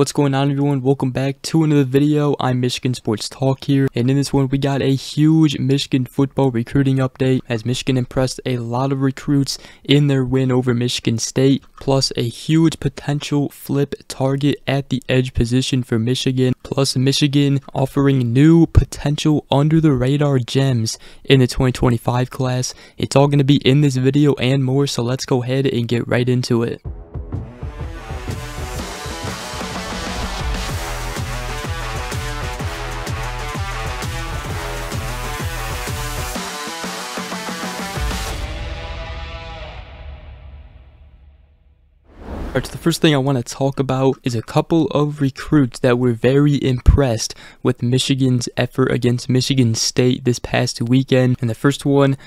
What's going on, everyone? Welcome back to another video. I'm Michigan Sports Talk here, and in this one we got a huge Michigan football recruiting update as Michigan impressed a lot of recruits in their win over Michigan State, plus a huge potential flip target at the edge position for Michigan, plus Michigan offering new potential under the radar gems in the 2025 class. It's all going to be in this video and more, so let's go ahead and get right into it. Alright, so the first thing I want to talk about is a couple of recruits that were very impressed with Michigan's effort against Michigan State this past weekend. And the first one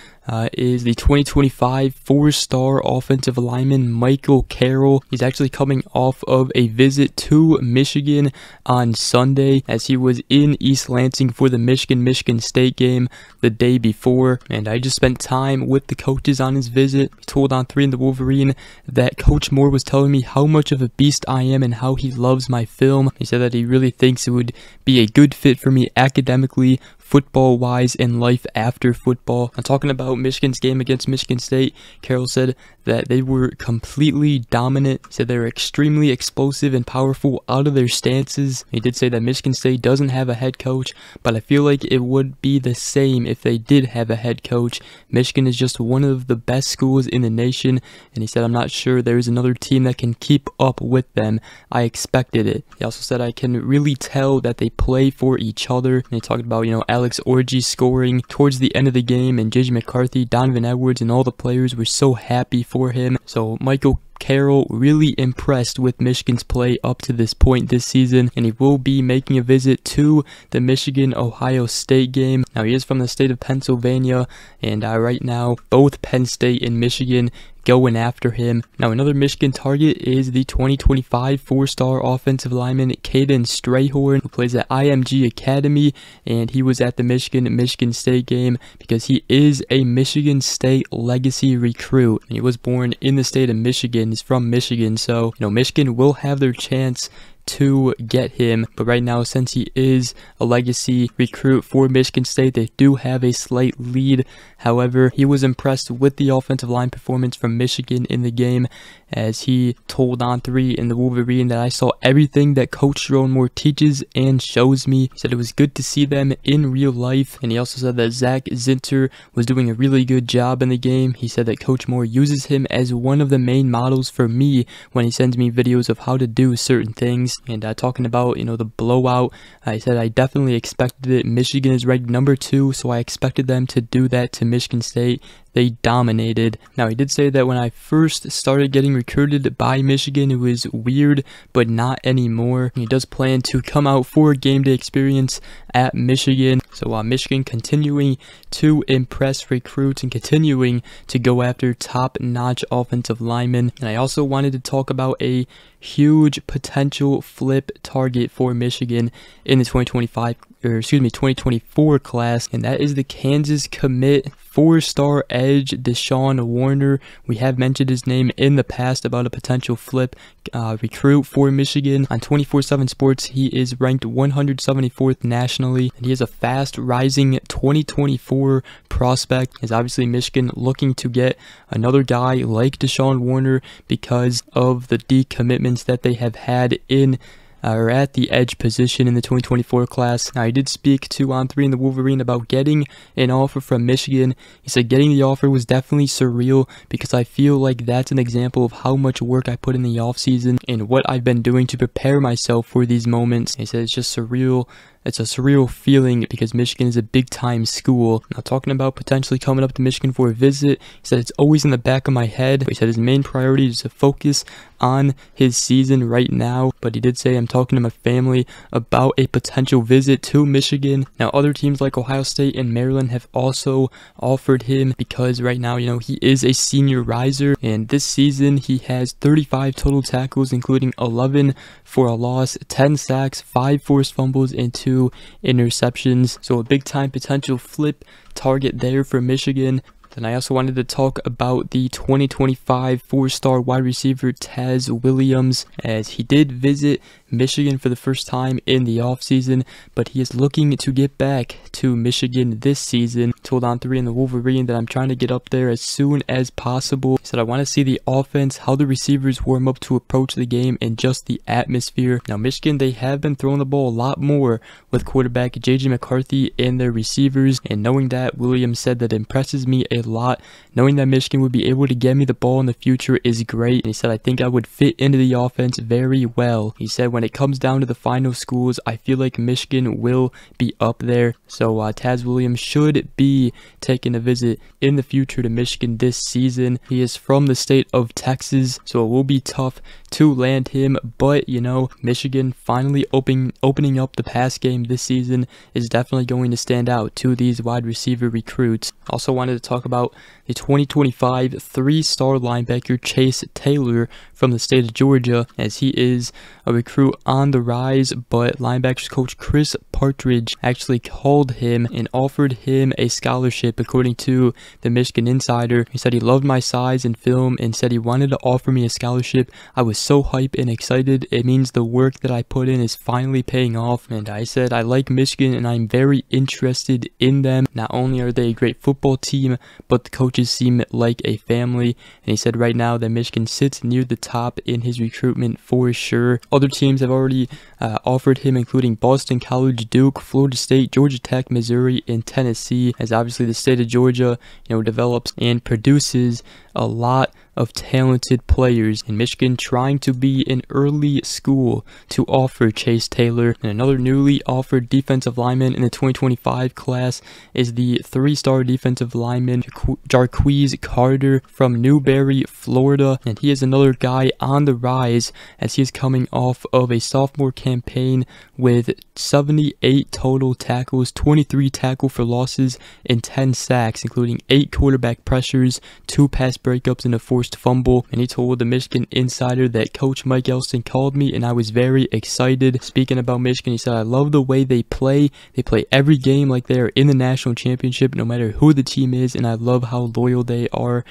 is the 2025 four-star offensive lineman Michael Carroll. He's actually coming off of a visit to Michigan on Sunday as he was in East Lansing for the Michigan State game the day before. And I just spent time with the coaches on his visit. He told On3 and the Wolverine that Coach Moore was telling me how much of a beast I am and how he loves my film. He said that he really thinks it would be a good fit for me academically, football wise, and life after football. I'm talking about Michigan's game against Michigan State. Carroll said that they were completely dominant. He said they were extremely explosive and powerful out of their stances. He did say that Michigan State doesn't have a head coach, but I feel like it would be the same if they did have a head coach. Michigan is just one of the best schools in the nation, and he said, I'm not sure there's another team that can keep up with them. I expected it. He also said I can really tell that they play for each other. And he talked about, Alex Orji scoring towards the end of the game, and JJ McCarthy, Donovan Edwards, and all the players were so happy for him. So Michael Carroll really impressed with Michigan's play up to this point this season, and he will be making a visit to the Michigan-Ohio State game. Now, he is from the state of Pennsylvania, and right now both Penn State and Michigan going after him. Now, another Michigan target is the 2025 four-star offensive lineman Caden Strayhorn, who plays at IMG Academy, and he was at the Michigan State game because he is a Michigan State legacy recruit. He was born in the state of Michigan. He's from Michigan, so Michigan will have their chance to get him, but right now, since he is a legacy recruit for Michigan State, they do have a slight lead. However, he was impressed with the offensive line performance from Michigan in the game, as he told On3 and the Wolverine that I saw everything that Coach Jerome Moore teaches and shows me. He said it was good to see them in real life, and he also said that Zach Zinter was doing a really good job in the game. He said that Coach Moore uses him as one of the main models for me when he sends me videos of how to do certain things. And talking about the blowout, I said I definitely expected it. Michigan is ranked number 2, so I expected them to do that to Michigan State. They dominated. Now, he did say that when I first started getting recruited by Michigan, it was weird, but not anymore. He does plan to come out for a game day experience at Michigan. So Michigan continuing to impress recruits and continuing to go after top-notch offensive linemen. And I also wanted to talk about a huge potential flip target for Michigan in the 2024 class, and that is the Kansas commit four-star edge Deshaun Warner. We have mentioned his name in the past about a potential flip recruit for Michigan. On 24/7 Sports, he is ranked 174th nationally, and he is a fast rising 2024 prospect. Is obviously Michigan looking to get another guy like Deshaun Warner because of the decommitments that they have had in or at the edge position in the 2024 class. Now, I did speak to On3 and the Wolverine about getting an offer from Michigan. He said getting the offer was definitely surreal because I feel like that's an example of how much work I put in the offseason and what I've been doing to prepare myself for these moments. He said it's just surreal. It's a surreal feeling because Michigan is a big-time school. Now, talking about potentially coming up to Michigan for a visit, he said it's always in the back of my head. But he said his main priority is to focus on his season right now. But he did say, I'm talking to my family about a potential visit to Michigan. Now, other teams like Ohio State and Maryland have also offered him because right now, he is a senior riser. And this season, he has 35 total tackles, including 11 for a loss, 10 sacks, 5 forced fumbles, and 2 interceptions. So a big time potential flip target there for Michigan. Then I also wanted to talk about the 2025 four-star wide receiver Taz Williams, as he did visit Michigan for the first time in the offseason, but he is looking to get back to Michigan this season. Told On3 in the Wolverine that I'm trying to get up there as soon as possible. He said I want to see the offense, how the receivers warm up to approach the game, and just the atmosphere. Now Michigan, they have been throwing the ball a lot more with quarterback JJ McCarthy and their receivers, and knowing that, Williams said that impresses me a lot. Knowing that Michigan would be able to get me the ball in the future is great, and he said I think I would fit into the offense very well. He said when it comes down to the final schools, I feel like Michigan will be up there. So Taz Williams should be taking a visit in the future to Michigan this season. He is from the state of Texas, so it will be tough to land him, but you know, Michigan finally opening up the pass game this season is definitely going to stand out to these wide receiver recruits. Also wanted to talk about the 2025 three-star linebacker Chase Taylor from the state of Georgia, as he is a recruit on the rise, but linebackers coach Chris Partridge actually called him and offered him a scholarship. According to the Michigan Insider, he said he loved my size and film and said he wanted to offer me a scholarship. I was so hyped and excited. It means the work that I put in is finally paying off, and I said I like Michigan and I'm very interested in them. Not only are they a great football team, but the coaches seem like a family, and he said right now that Michigan sits near the top in his recruitment for sure. Other teams have already offered him, including Boston College, Duke, Florida State, Georgia Tech, Missouri, and Tennessee, as obviously the state of Georgia, you know, develops and produces a lot of talented players, in Michigan trying to be an early school to offer Chase Taylor. And another newly offered defensive lineman in the 2025 class is the three-star defensive lineman Jarquez Carter from Newberry, Florida, and he is another guy on the rise, as he is coming off of a sophomore campaign with 78 total tackles, 23 tackle for losses, and 10 sacks, including 8 quarterback pressures, 2 pass breakups, and a forced fumble. And he told the Michigan Insider that Coach Mike Elston called me and I was very excited. Speaking about Michigan, he said, I love the way they play. They play every game like they are in the national championship, no matter who the team is, and I love how loyal they are.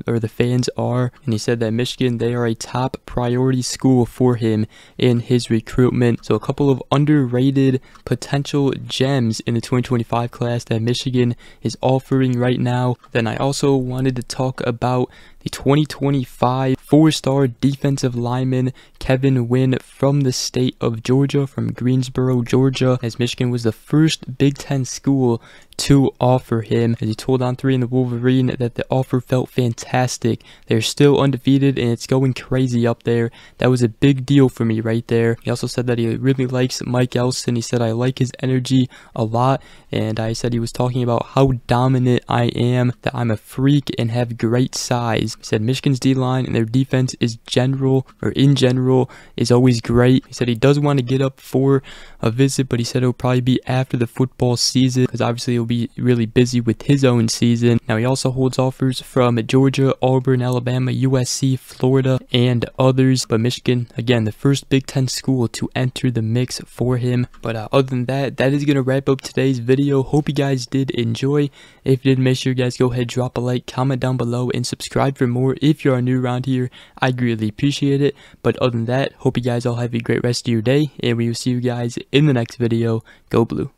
Or the fans are, and he said that Michigan, they are a top priority school for him in his recruitment. So a couple of underrated potential gems in the 2025 class that Michigan is offering right now. Then I also wanted to talk about the 2025 four-star defensive lineman Kevin Wynn from the state of Georgia, from Greensboro, Georgia, as Michigan was the first Big Ten school to offer him. As he told On3 in the Wolverine that the offer felt fantastic. They're still undefeated and it's going crazy up there. That was a big deal for me right there. He also said that he really likes Mike Elston. He said I like his energy a lot, and I said he was talking about how dominant I am, that I'm a freak and have great size. He said Michigan's D-line and their defense is in general is always great. He said he does want to get up for a visit, but he said it'll probably be after the football season, because obviously he'll be really busy with his own season. Now he also holds offers from Georgia, Auburn, Alabama, USC, Florida, and others, but Michigan, again, the first Big Ten school to enter the mix for him. But other than that, that is going to wrap up today's video. Hope you guys did enjoy. If you did, make sure you guys go ahead, drop a like, comment down below, and subscribe for more if you are new around here. I greatly appreciate it. But other than that, hope you guys all have a great rest of your day, and we will see you guys in the next video. Go Blue.